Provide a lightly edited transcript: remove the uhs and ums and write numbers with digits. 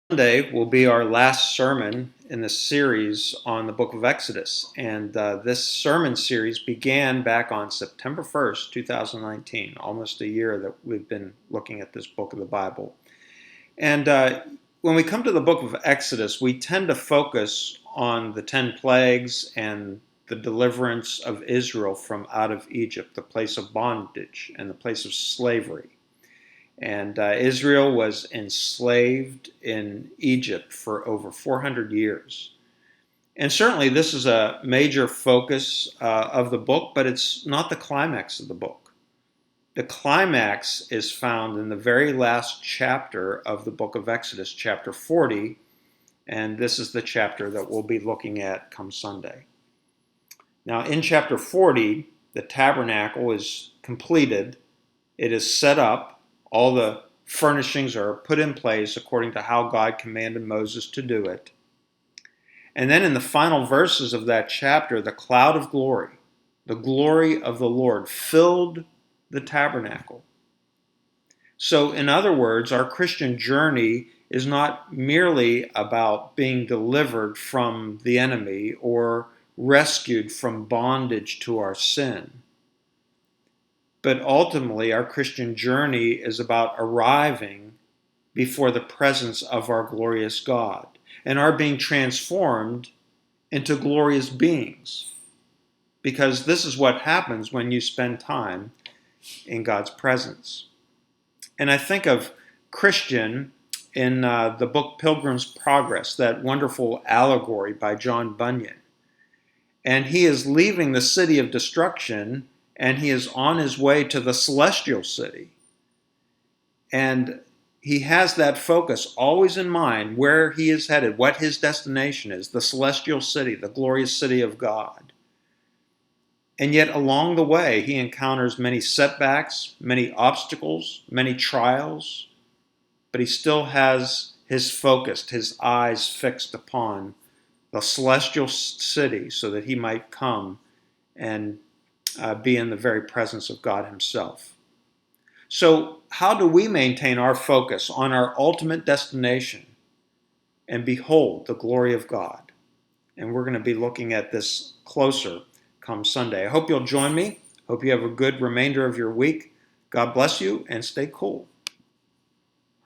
Sunday will be our last sermon in the series on the book of Exodus. And this sermon series began back on September 1st, 2019, almost a year that we've been looking at this book of the Bible. And when we come to the book of Exodus, we tend to focus on the 10 plagues and the deliverance of Israel from out of Egypt, the place of bondage and the place of slavery. And Israel was enslaved in Egypt for over 400 years. And certainly this is a major focus of the book, but it's not the climax of the book. The climax is found in the very last chapter of the book of Exodus, chapter 40, and this is the chapter that we'll be looking at come Sunday. Now, in chapter 40, the tabernacle is completed. It is set up. All the furnishings are put in place according to how God commanded Moses to do it. And then in the final verses of that chapter, the cloud of glory, the glory of the Lord, filled the tabernacle. So, in other words, our Christian journey is not merely about being delivered from the enemy or rescued from bondage to our sin. But ultimately, our Christian journey is about arriving before the presence of our glorious God and are being transformed into glorious beings. Because this is what happens when you spend time in God's presence. And I think of Christian in the book Pilgrim's Progress, that wonderful allegory by John Bunyan. And he is leaving the city of destruction and he is on his way to the celestial city. And he has that focus always in mind, where he is headed, what his destination is, the celestial city, the glorious city of God. And yet along the way, he encounters many setbacks, many obstacles, many trials, but he still has his focus, his eyes fixed upon the celestial city so that he might come and be in the very presence of God himself. So how do we maintain our focus on our ultimate destination and behold the glory of God? And we're going to be looking at this closer come Sunday. I hope you'll join me. Hope you have a good remainder of your week. God bless you and stay cool.